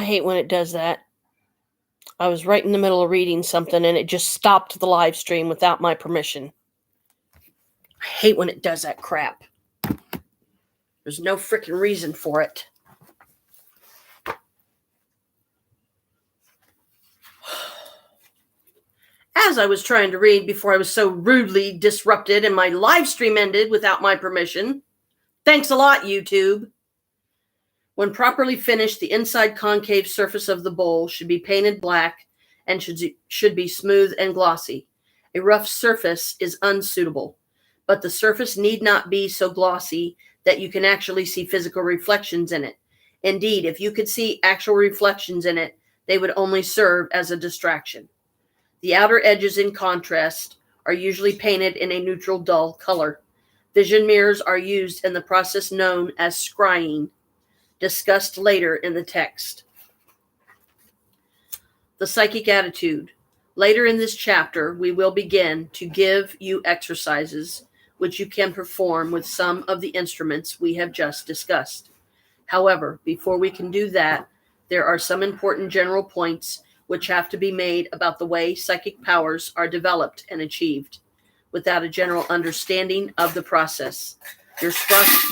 I hate when it does that. I was right in the middle of reading something and it just stopped the live stream without my permission. I hate when it does that crap. There's no freaking reason for it. As I was trying to read before I was so rudely disrupted and my live stream ended without my permission. Thanks a lot, YouTube. When properly finished, the inside concave surface of the bowl should be painted black and should be smooth and glossy. A rough surface is unsuitable, but the surface need not be so glossy that you can actually see physical reflections in it. Indeed, if you could see actual reflections in it, they would only serve as a distraction. The outer edges, in contrast, are usually painted in a neutral, dull color. Vision mirrors are used in the process known as scrying, discussed later in the text. The psychic attitude. Later in this chapter, we will begin to give you exercises which you can perform with some of the instruments we have just discussed. However, before we can do that, there are some important general points which have to be made about the way psychic powers are developed and achieved. Without a general understanding of the process,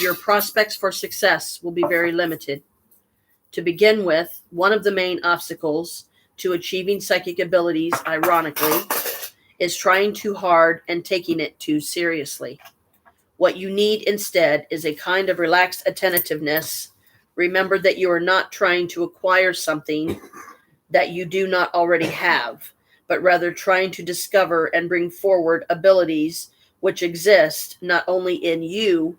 your prospects for success will be very limited. To begin with, one of the main obstacles to achieving psychic abilities, ironically, is trying too hard and taking it too seriously. What you need instead is a kind of relaxed attentiveness. Remember that you are not trying to acquire something that you do not already have, but rather trying to discover and bring forward abilities which exist not only in you,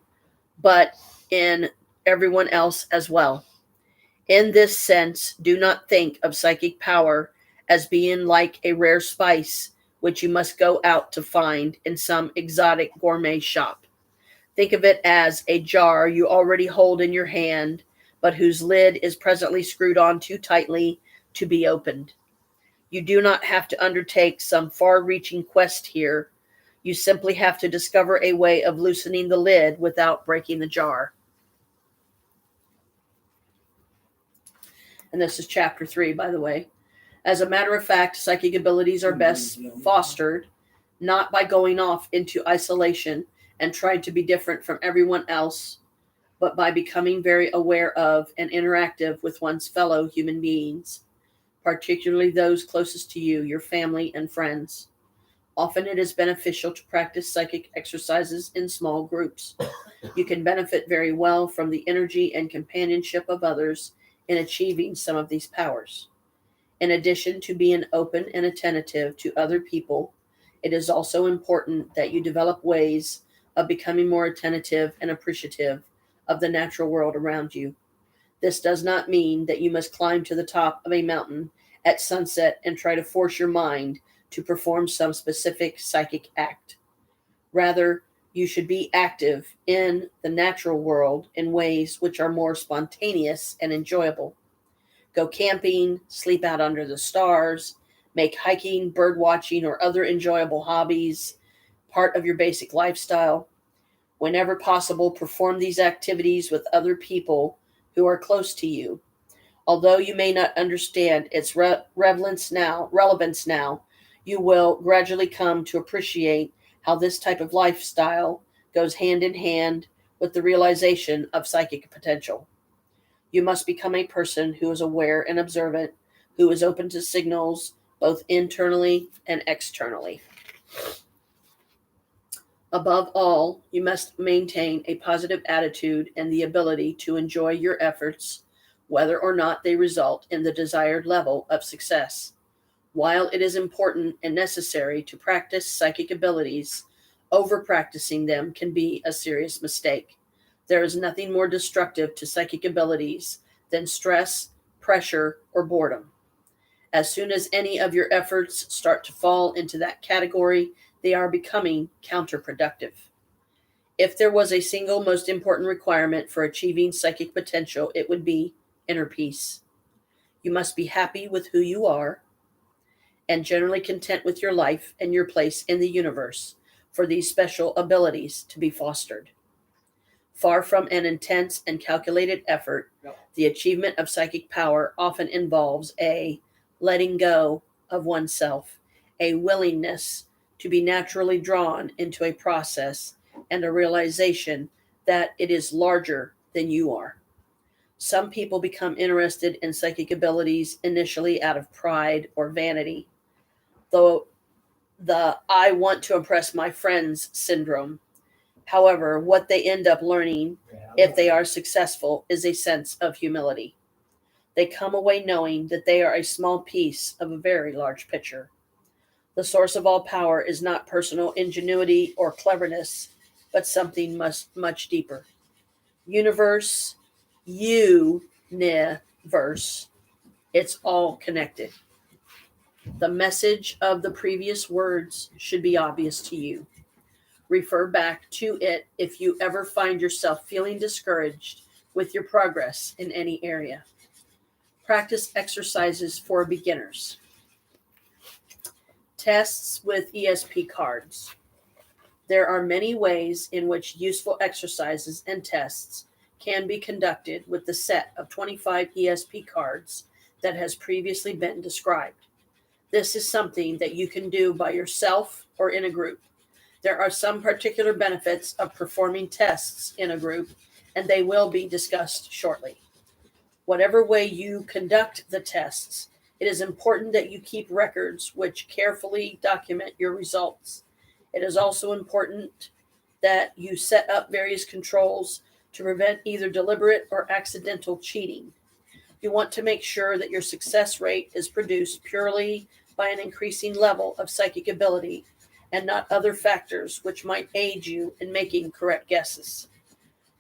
but in everyone else as well. In this sense, do not think of psychic power as being like a rare spice which you must go out to find in some exotic gourmet shop. Think of it as a jar you already hold in your hand, but whose lid is presently screwed on too tightly to be opened. You do not have to undertake some far-reaching quest here. You simply have to discover a way of loosening the lid without breaking the jar. And this is chapter 3, by the way. As a matter of fact, psychic abilities are best fostered not by going off into isolation and trying to be different from everyone else, but by becoming very aware of and interactive with one's fellow human beings, particularly those closest to you, your family and friends. Often it is beneficial to practice psychic exercises in small groups. You can benefit very well from the energy and companionship of others in achieving some of these powers. In addition to being open and attentive to other people, it is also important that you develop ways of becoming more attentive and appreciative of the natural world around you. This does not mean that you must climb to the top of a mountain at sunset and try to force your mind to perform some specific psychic act. Rather, you should be active in the natural world in ways which are more spontaneous and enjoyable. Go camping, sleep out under the stars, make hiking, bird watching, or other enjoyable hobbies part of your basic lifestyle. Whenever possible, perform these activities with other people who are close to you. Although you may not understand its relevance now, you will gradually come to appreciate how this type of lifestyle goes hand in hand with the realization of psychic potential. You must become a person who is aware and observant, who is open to signals both internally and externally. Above all, you must maintain a positive attitude and the ability to enjoy your efforts, whether or not they result in the desired level of success. While it is important and necessary to practice psychic abilities, over-practicing them can be a serious mistake. There is nothing more destructive to psychic abilities than stress, pressure, or boredom. As soon as any of your efforts start to fall into that category, they are becoming counterproductive. If there was a single most important requirement for achieving psychic potential, it would be inner peace. You must be happy with who you are and generally content with your life and your place in the universe for these special abilities to be fostered. Far from an intense and calculated effort, the achievement of psychic power often involves a letting go of oneself, a willingness to be naturally drawn into a process, and a realization that it is larger than you are. Some people become interested in psychic abilities initially out of pride or vanity, though the I want to impress my friends syndrome. However, what they end up learning, if they are successful, is a sense of humility. They come away knowing that they are a small piece of a very large picture. The source of all power is not personal ingenuity or cleverness, but something much deeper. Universe, universe, it's all connected. The message of the previous words should be obvious to you. Refer back to it if you ever find yourself feeling discouraged with your progress in any area. Practice exercises for beginners. Tests with ESP cards. There are many ways in which useful exercises and tests can be conducted with the set of 25 ESP cards that has previously been described. This is something that you can do by yourself or in a group. There are some particular benefits of performing tests in a group, and they will be discussed shortly. Whatever way you conduct the tests, it is important that you keep records which carefully document your results. It is also important that you set up various controls to prevent either deliberate or accidental cheating. You want to make sure that your success rate is produced purely by an increasing level of psychic ability and not other factors which might aid you in making correct guesses.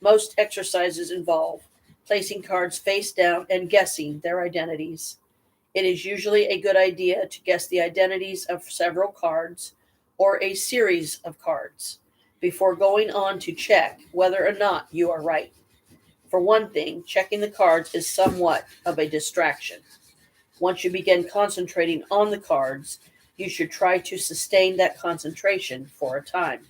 Most exercises involve placing cards face down and guessing their identities. It is usually a good idea to guess the identities of several cards or a series of cards before going on to check whether or not you are right. For one thing, checking the cards is somewhat of a distraction. Once you begin concentrating on the cards, you should try to sustain that concentration for a time.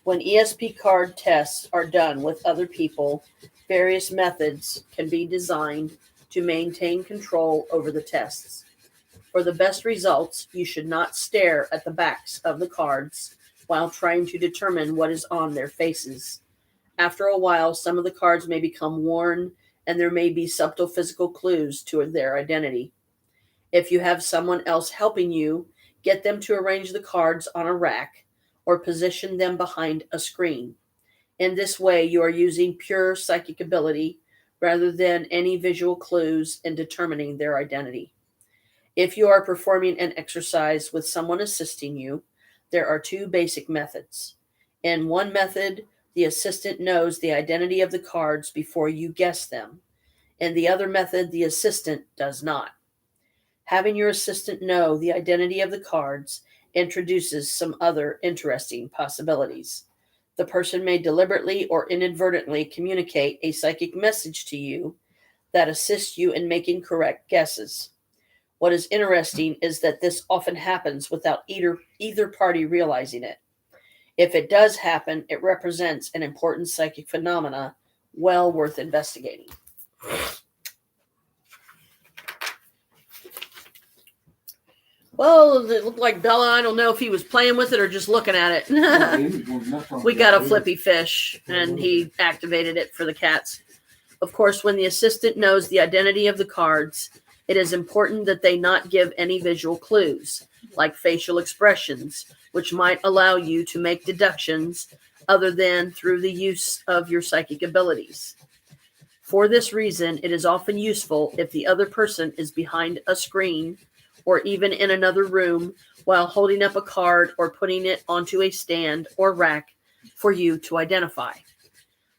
When ESP card tests are done with other people, various methods can be designed to maintain control over the tests. For the best results, you should not stare at the backs of the cards while trying to determine what is on their faces. After a while, some of the cards may become worn, and there may be subtle physical clues to their identity. If you have someone else helping you, get them to arrange the cards on a rack or position them behind a screen. In this way, you are using pure psychic ability rather than any visual clues in determining their identity. If you are performing an exercise with someone assisting you, there are two basic methods. In one method, the assistant knows the identity of the cards before you guess them. In the other method, the assistant does not. Having your assistant know the identity of the cards introduces some other interesting possibilities. The person may deliberately or inadvertently communicate a psychic message to you that assists you in making correct guesses. What is interesting is that this often happens without either party realizing it. If it does happen, it represents an important psychic phenomena well worth investigating. Well, it looked like Bella. I don't know if he was playing with it or just looking at it. We got a flippy fish, and he activated it for the cats. Of course, when the assistant knows the identity of the cards, it is important that they not give any visual clues, like facial expressions, which might allow you to make deductions other than through the use of your psychic abilities. For this reason, it is often useful if the other person is behind a screen or even in another room while holding up a card or putting it onto a stand or rack for you to identify.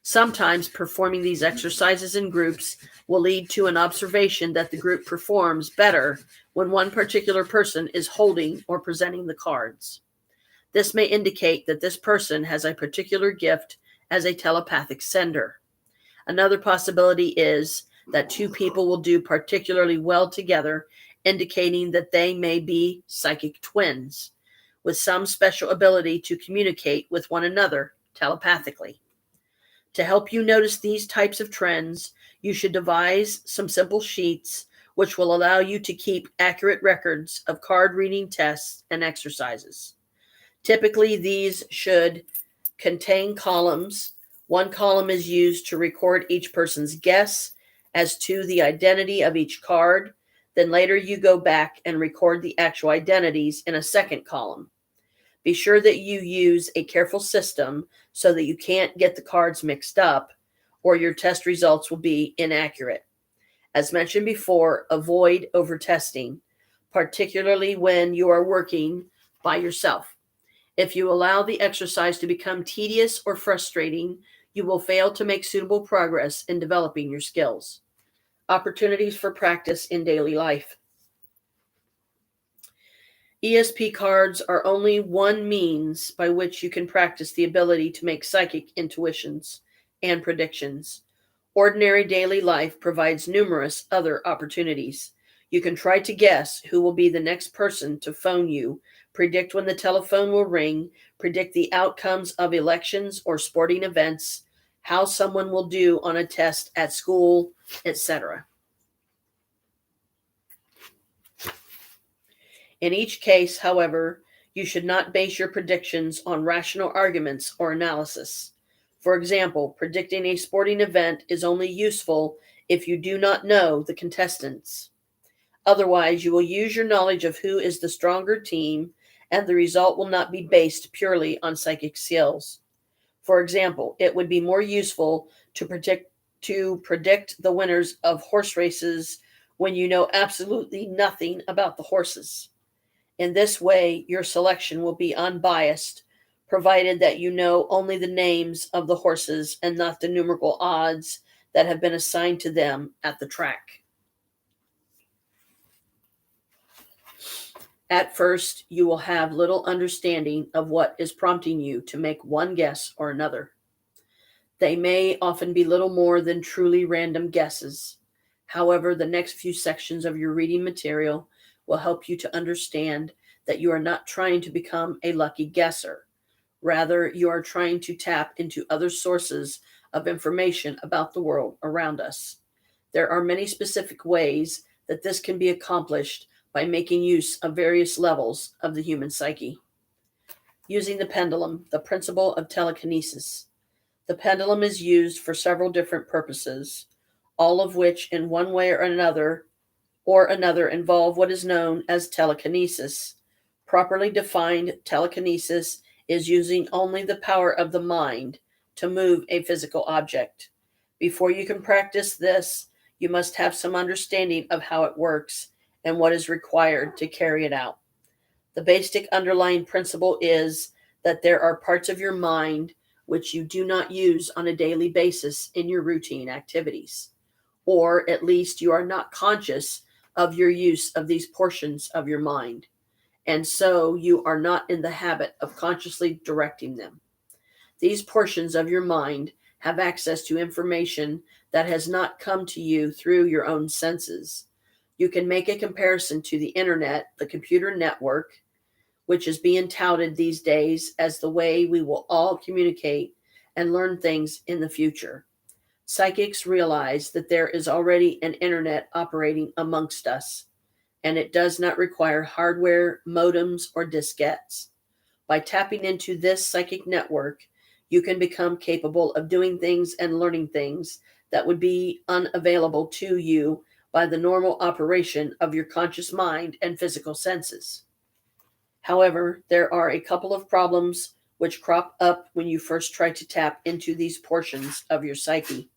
Sometimes performing these exercises in groups will lead to an observation that the group performs better when one particular person is holding or presenting the cards. This may indicate that this person has a particular gift as a telepathic sender. Another possibility is that two people will do particularly well together, indicating that they may be psychic twins with some special ability to communicate with one another telepathically. To help you notice these types of trends, you should devise some simple sheets which will allow you to keep accurate records of card reading tests and exercises. Typically, these should contain columns. One column is used to record each person's guess as to the identity of each card. Then later you go back and record the actual identities in a second column. Be sure that you use a careful system so that you can't get the cards mixed up, or your test results will be inaccurate. As mentioned before, avoid over-testing, particularly when you are working by yourself. If you allow the exercise to become tedious or frustrating, you will fail to make suitable progress in developing your skills. Opportunities for practice in daily life. ESP cards are only one means by which you can practice the ability to make psychic intuitions and predictions. Ordinary daily life provides numerous other opportunities. You can try to guess who will be the next person to phone you, predict when the telephone will ring, predict the outcomes of elections or sporting events, how someone will do on a test at school, etc. In each case, however, you should not base your predictions on rational arguments or analysis. For example, predicting a sporting event is only useful if you do not know the contestants. Otherwise, you will use your knowledge of who is the stronger team, and the result will not be based purely on psychic skills. For example, it would be more useful to predict the winners of horse races when you know absolutely nothing about the horses. In this way, your selection will be unbiased, provided that you know only the names of the horses and not the numerical odds that have been assigned to them at the track. At first, you will have little understanding of what is prompting you to make one guess or another. They may often be little more than truly random guesses. However, the next few sections of your reading material will help you to understand that you are not trying to become a lucky guesser. Rather, you are trying to tap into other sources of information about the world around us. There are many specific ways that this can be accomplished by making use of various levels of the human psyche. Using the pendulum, the principle of telekinesis. The pendulum is used for several different purposes, all of which in one way or another involve what is known as telekinesis. Properly defined, telekinesis is using only the power of the mind to move a physical object. Before you can practice this, you must have some understanding of how it works and what is required to carry it out. The basic underlying principle is that there are parts of your mind which you do not use on a daily basis in your routine activities, or at least you are not conscious of your use of these portions of your mind, and so you are not in the habit of consciously directing them. These portions of your mind have access to information that has not come to you through your own senses. You can make a comparison to the internet, the computer network, which is being touted these days as the way we will all communicate and learn things in the future. Psychics realize that there is already an internet operating amongst us, and it does not require hardware, modems, or diskettes. By tapping into this psychic network, you can become capable of doing things and learning things that would be unavailable to you by the normal operation of your conscious mind and physical senses. However, there are a couple of problems which crop up when you first try to tap into these portions of your psyche.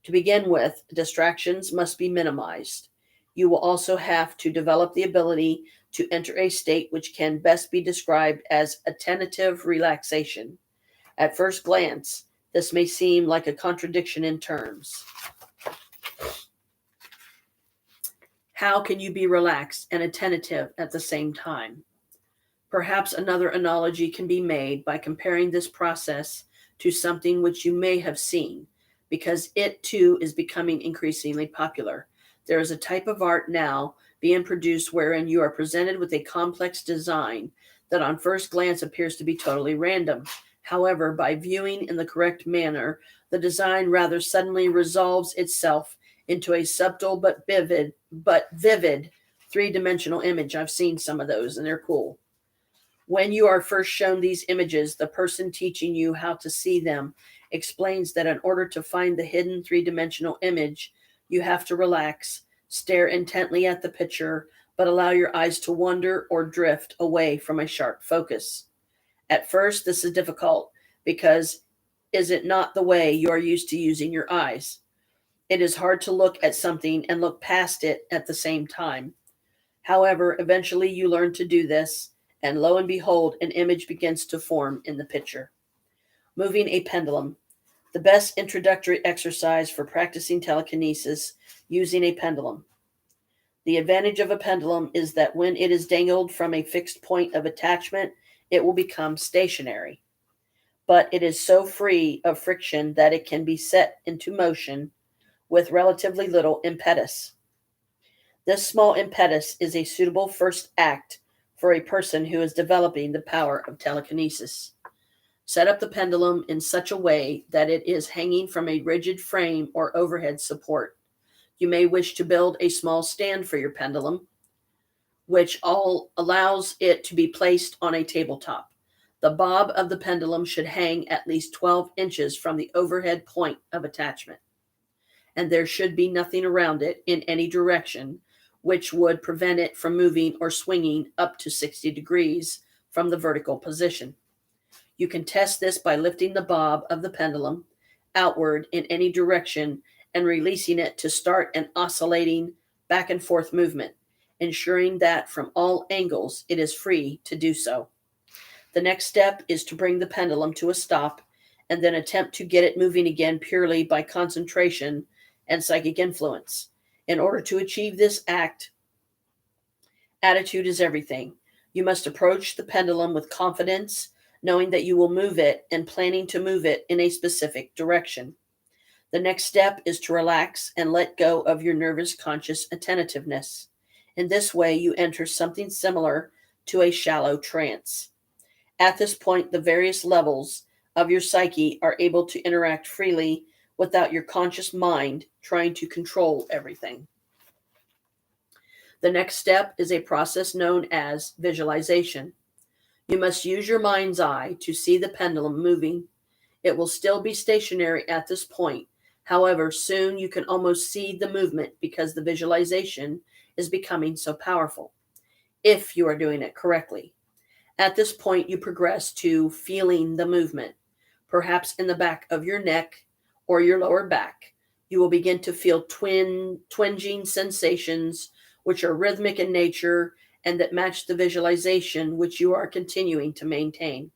To begin with, distractions must be minimized. You will also have to develop the ability to enter a state which can best be described as attentive relaxation. At first glance, this may seem like a contradiction in terms. How can you be relaxed and attentive at the same time? Perhaps another analogy can be made by comparing this process to something which you may have seen, because it too is becoming increasingly popular. There is a type of art now being produced wherein you are presented with a complex design that on first glance appears to be totally random. However, by viewing in the correct manner, the design rather suddenly resolves itself into a subtle but vivid three-dimensional image. I've seen some of those and they're cool. When you are first shown these images, the person teaching you how to see them explains that in order to find the hidden three-dimensional image, you have to relax, stare intently at the picture, but allow your eyes to wander or drift away from a sharp focus. At first, this is difficult because is it not the way you are used to using your eyes? It is hard to look at something and look past it at the same time. However, eventually you learn to do this, and lo and behold, an image begins to form in the picture. Moving a pendulum. The best introductory exercise for practicing telekinesis using a pendulum. The advantage of a pendulum is that when it is dangled from a fixed point of attachment, it will become stationary. But it is so free of friction that it can be set into motion with relatively little impetus. This small impetus is a suitable first act for a person who is developing the power of telekinesis. Set up the pendulum in such a way that it is hanging from a rigid frame or overhead support. You may wish to build a small stand for your pendulum, which allows it to be placed on a tabletop. The bob of the pendulum should hang at least 12 inches from the overhead point of attachment, and there should be nothing around it in any direction which would prevent it from moving or swinging up to 60 degrees from the vertical position. You can test this by lifting the bob of the pendulum outward in any direction and releasing it to start an oscillating back and forth movement, ensuring that from all angles it is free to do so. The next step is to bring the pendulum to a stop and then attempt to get it moving again purely by concentration and psychic influence. In order to achieve this attitude is everything. You must approach the pendulum with confidence, knowing that you will move it and planning to move it in a specific direction. The next step is to relax and let go of your nervous conscious attentiveness. In this way, you enter something similar to a shallow trance. At this point, the various levels of your psyche are able to interact freely without your conscious mind trying to control everything. The next step is a process known as visualization. You must use your mind's eye to see the pendulum moving. It will still be stationary at this point. However, soon you can almost see the movement because the visualization is becoming so powerful, if you are doing it correctly. At this point, you progress to feeling the movement, perhaps in the back of your neck or your lower back. You will begin to feel twinging sensations, which are rhythmic in nature and that match the visualization which you are continuing to maintain.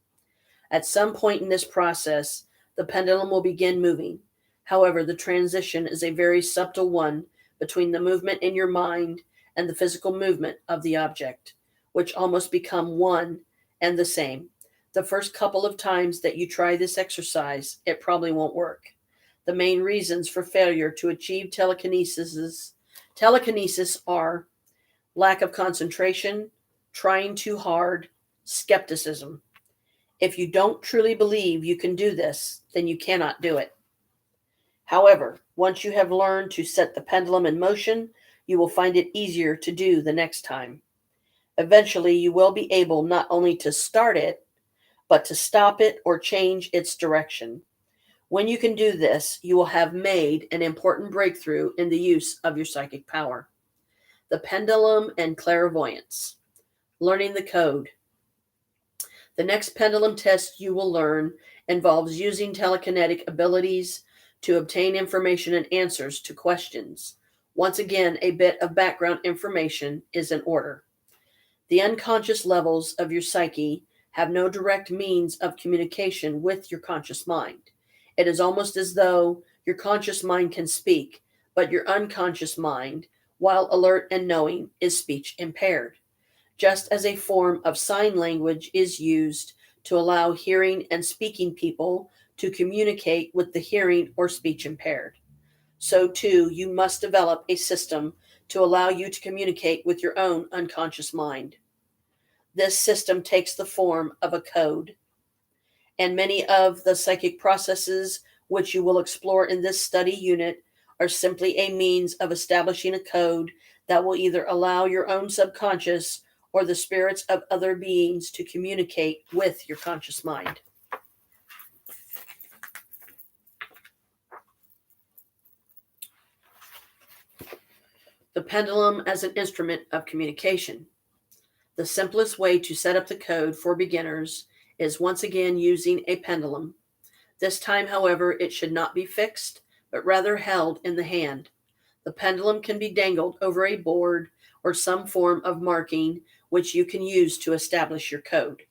At some point in this process, the pendulum will begin moving. However, the transition is a very subtle one between the movement in your mind and the physical movement of the object, which almost become one and the same. The first couple of times that you try this exercise, it probably won't work. The main reasons for failure to achieve telekinesis are lack of concentration, trying too hard, skepticism. If you don't truly believe you can do this, then you cannot do it. However, once you have learned to set the pendulum in motion, you will find it easier to do the next time. Eventually, you will be able not only to start it, but to stop it or change its direction. When you can do this, you will have made an important breakthrough in the use of your psychic power. The pendulum and clairvoyance. Learning the code. The next pendulum test you will learn involves using telekinetic abilities to obtain information and answers to questions. Once again, a bit of background information is in order. The unconscious levels of your psyche have no direct means of communication with your conscious mind. It is almost as though your conscious mind can speak, but your unconscious mind, while alert and knowing, is speech impaired. Just as a form of sign language is used to allow hearing and speaking people to communicate with the hearing or speech impaired, so too you must develop a system to allow you to communicate with your own unconscious mind. This system takes the form of a code. And many of the psychic processes which you will explore in this study unit are simply a means of establishing a code that will either allow your own subconscious or the spirits of other beings to communicate with your conscious mind. The pendulum as an instrument of communication. The simplest way to set up the code for beginners is once again using a pendulum. This time, however, it should not be fixed, but rather held in the hand. The pendulum can be dangled over a board or some form of marking which you can use to establish your code.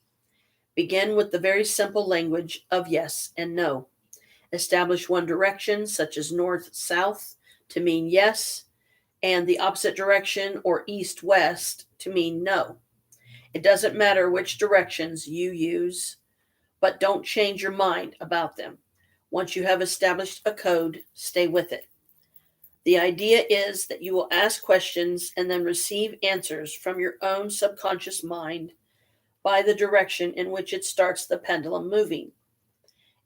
Begin with the very simple language of yes and no. Establish one direction, such as north-south, to mean yes, and the opposite direction or east-west to mean no. It doesn't matter which directions you use, but don't change your mind about them. Once you have established a code, stay with it. The idea is that you will ask questions and then receive answers from your own subconscious mind by the direction in which it starts the pendulum moving.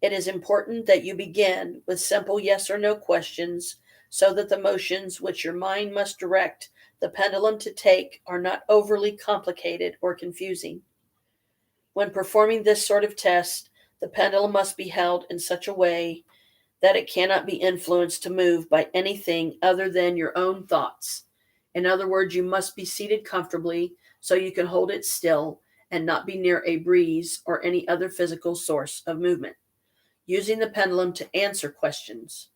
It is important that you begin with simple yes or no questions so that the motions which your mind must direct the pendulum to take are not overly complicated or confusing. When performing this sort of test, the pendulum must be held in such a way that it cannot be influenced to move by anything other than your own thoughts. In other words, you must be seated comfortably so you can hold it still and not be near a breeze or any other physical source of movement. Using the pendulum to answer questions.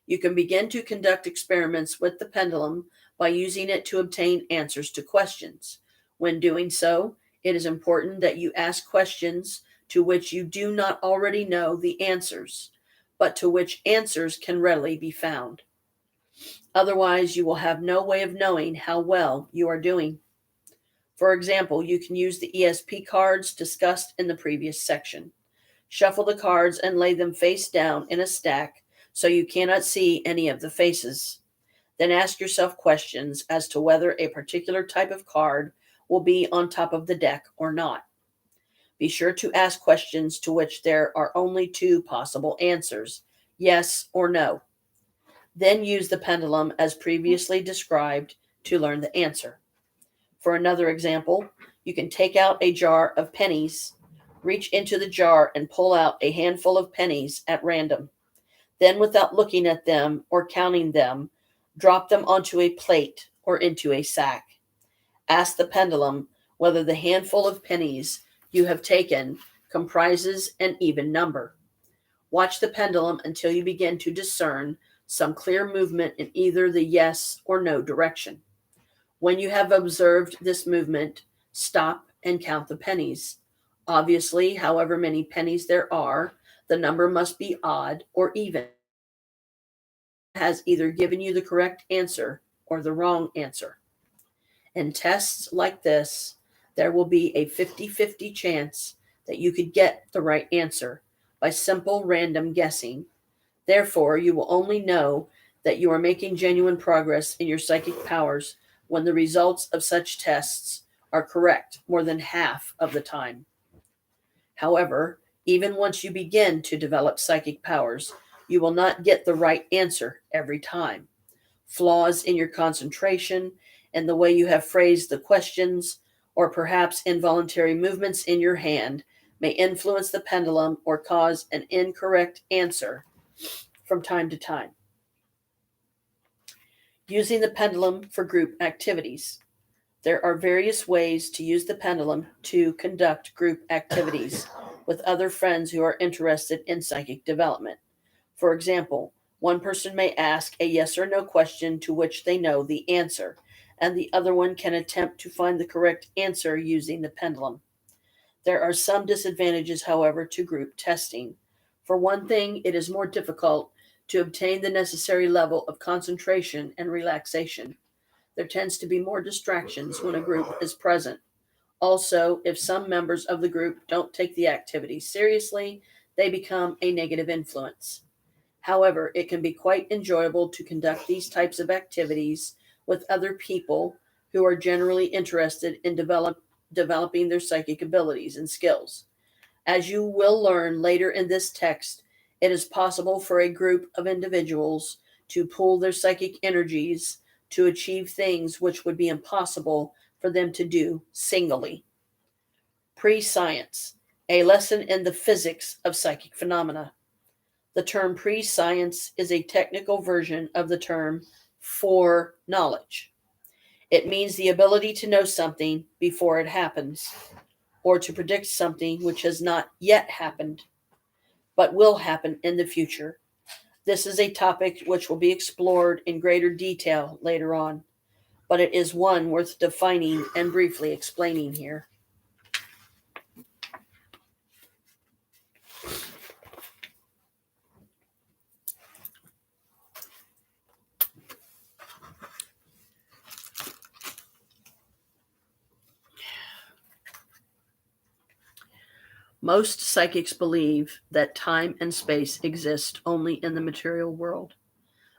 You can begin to conduct experiments with the pendulum by using it to obtain answers to questions. When doing so, it is important that you ask questions to which you do not already know the answers, but to which answers can readily be found. Otherwise, you will have no way of knowing how well you are doing. For example, you can use the ESP cards discussed in the previous section. Shuffle the cards and lay them face down in a stack so you cannot see any of the faces. Then ask yourself questions as to whether a particular type of card will be on top of the deck or not. Be sure to ask questions to which there are only two possible answers, yes or no. Then use the pendulum as previously described to learn the answer. For another example, you can take out a jar of pennies, reach into the jar and pull out a handful of pennies at random. Then, without looking at them or counting them, drop them onto a plate or into a sack. Ask the pendulum whether the handful of pennies you have taken comprises an even number. Watch the pendulum until you begin to discern some clear movement in either the yes or no direction. When you have observed this movement, stop and count the pennies. Obviously, however many pennies there are, the number must be odd or even. It has either given you the correct answer or the wrong answer. In tests like this, there will be a 50-50 chance that you could get the right answer by simple random guessing. Therefore, you will only know that you are making genuine progress in your psychic powers when the results of such tests are correct more than half of the time. However, even once you begin to develop psychic powers, you will not get the right answer every time. Flaws in your concentration and the way you have phrased the questions, or perhaps involuntary movements in your hand, may influence the pendulum or cause an incorrect answer from time to time. Using the pendulum for group activities. There are various ways to use the pendulum to conduct group activities with other friends who are interested in psychic development. For example, one person may ask a yes or no question to which they know the answer, and the other one can attempt to find the correct answer using the pendulum. There are some disadvantages, however, to group testing. For one thing, it is more difficult to obtain the necessary level of concentration and relaxation. There tends to be more distractions when a group is present. Also, if some members of the group don't take the activity seriously, they become a negative influence. However, it can be quite enjoyable to conduct these types of activities with other people who are generally interested in developing their psychic abilities and skills. As you will learn later in this text, it is possible for a group of individuals to pool their psychic energies to achieve things which would be impossible for them to do singly. Pre-science, a lesson in the physics of psychic phenomena. The term pre-science is a technical version of the term foreknowledge. It means the ability to know something before it happens, or to predict something which has not yet happened, but will happen in the future. This is a topic which will be explored in greater detail later on, but it is one worth defining and briefly explaining here. Most psychics believe that time and space exist only in the material world,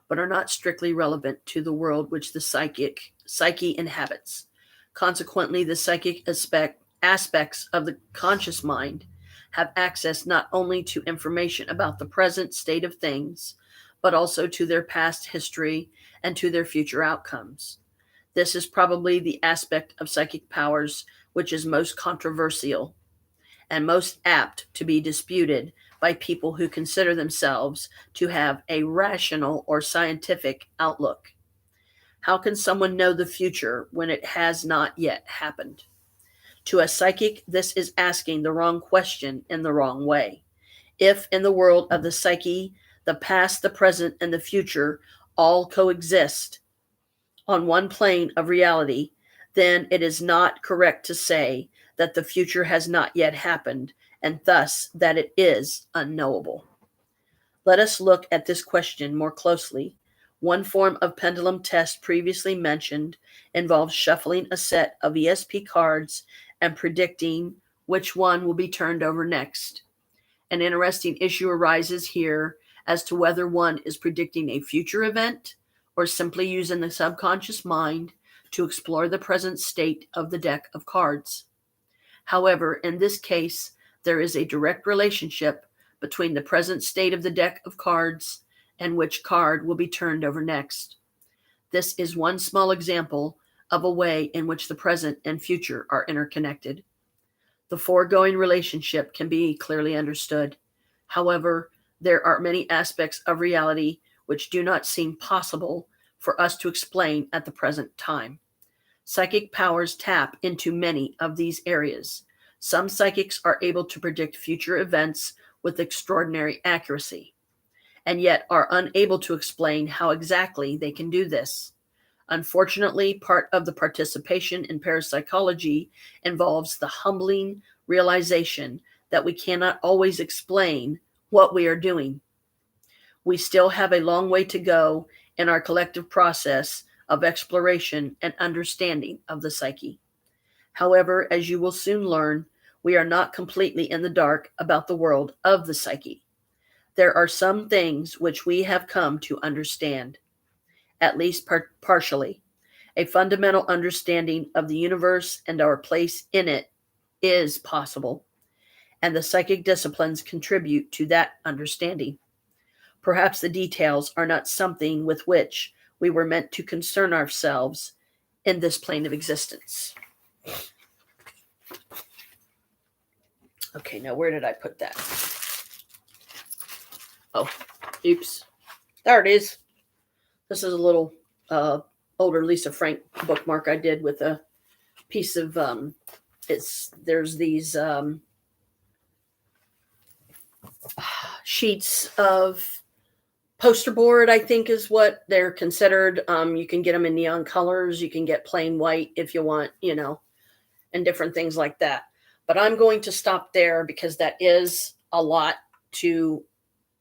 but are not strictly relevant to the world which the psyche inhabits. Consequently, the psychic aspects of the conscious mind have access not only to information about the present state of things, but also to their past history and to their future outcomes. This is probably the aspect of psychic powers which is most controversial and most apt to be disputed by people who consider themselves to have a rational or scientific outlook. How can someone know the future when it has not yet happened? To a psychic, this is asking the wrong question in the wrong way. If in the world of the psyche, the past, the present, and the future all coexist on one plane of reality, then it is not correct to say that the future has not yet happened, and thus that it is unknowable. Let us look at this question more closely. One form of pendulum test previously mentioned involves shuffling a set of ESP cards and predicting which one will be turned over next. An interesting issue arises here as to whether one is predicting a future event or simply using the subconscious mind to explore the present state of the deck of cards. However, in this case, there is a direct relationship between the present state of the deck of cards and which card will be turned over next. This is one small example of a way in which the present and future are interconnected. The foregoing relationship can be clearly understood. However, there are many aspects of reality which do not seem possible for us to explain at the present time. Psychic powers tap into many of these areas. Some psychics are able to predict future events with extraordinary accuracy, and yet are unable to explain how exactly they can do this. Unfortunately, part of the participation in parapsychology involves the humbling realization that we cannot always explain what we are doing. We still have a long way to go in our collective process of exploration and understanding of the psyche. However, as you will soon learn, we are not completely in the dark about the world of the psyche. There are some things which we have come to understand, at least partially. A fundamental understanding of the universe and our place in it is possible, and the psychic disciplines contribute to that understanding. Perhaps the details are not something with which we were meant to concern ourselves in this plane of existence. Okay, now where did I put that? Oh, oops. There it is. This is a little older Lisa Frank bookmark I did with a piece of there's these sheets of poster board, I think is what they're considered. You can get them in neon colors. You can get plain white if you want, and different things like that. But I'm going to stop there because that is a lot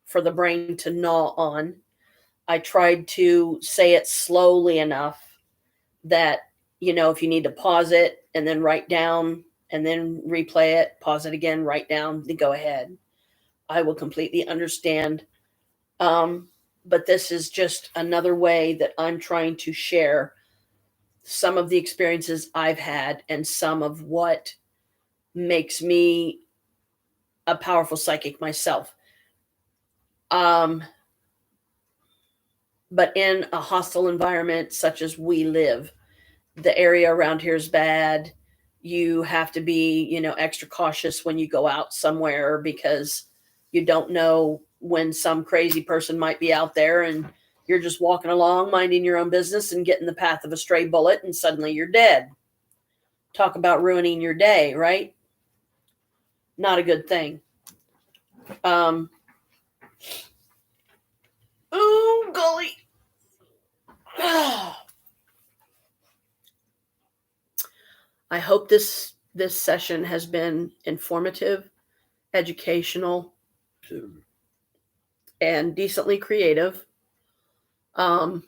for the brain to gnaw on. I tried to say it slowly enough that, if you need to pause it and then write down and then replay it, pause it again, write down, then go ahead. I will completely understand. But this is just another way that I'm trying to share some of the experiences I've had and some of what makes me a powerful psychic myself. But in a hostile environment such as we live, the area around here is bad. You have to be, extra cautious when you go out somewhere because you don't know when some crazy person might be out there and you're just walking along, minding your own business and get in the path of a stray bullet and suddenly you're dead. Talk about ruining your day, right? Not a good thing. Oh, golly. I hope this session has been informative, educational, and decently creative. The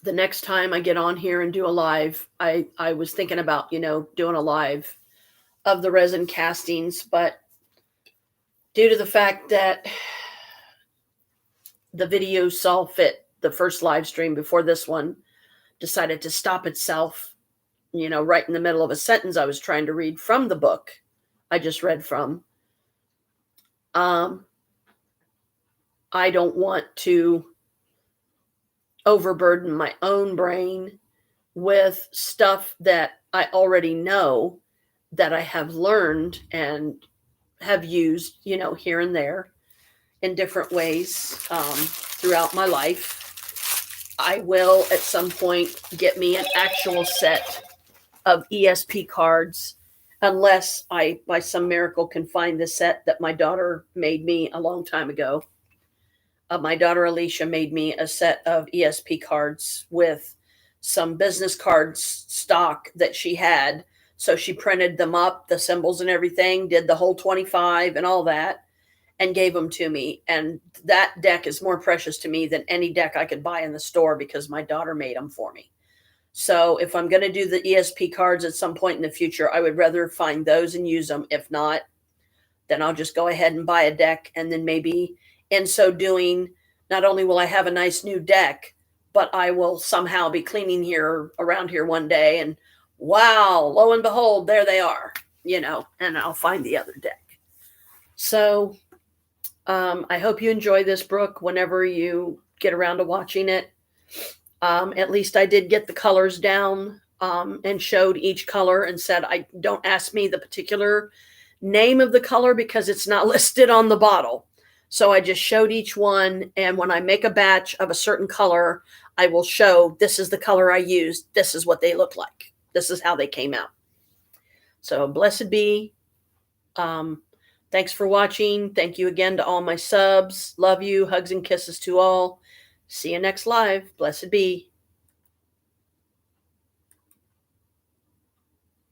next time I get on here and do a live, I was thinking about, doing a live of the resin castings, but due to the fact that the video saw fit, the first live stream before this one decided to stop itself, right in the middle of a sentence I was trying to read from the book I just read from. I don't want to overburden my own brain with stuff that I already know, that I have learned and have used, here and there in different ways throughout my life. I will at some point get me an actual set of ESP cards, unless I, by some miracle, can find the set that my daughter made me a long time ago. My daughter Alicia made me a set of ESP cards with some business cards stock that she had. So she printed them up, the symbols and everything, did the whole 25 and all that, and gave them to me. And that deck is more precious to me than any deck I could buy in the store because my daughter made them for me. So if I'm going to do the ESP cards at some point in the future, I would rather find those and use them. If not, then I'll just go ahead and buy a deck, and then maybe in so doing, not only will I have a nice new deck, but I will somehow be cleaning around here one day and wow, lo and behold, there they are, and I'll find the other deck. So I hope you enjoy this, Brooke, whenever you get around to watching it. At least I did get the colors down and showed each color and said, don't ask me the particular name of the color because it's not listed on the bottle. So I just showed each one. And when I make a batch of a certain color, I will show this is the color I used. This is what they look like. This is how they came out. So blessed be. Thanks for watching. Thank you again to all my subs. Love you. Hugs and kisses to all. See you next live. Blessed be.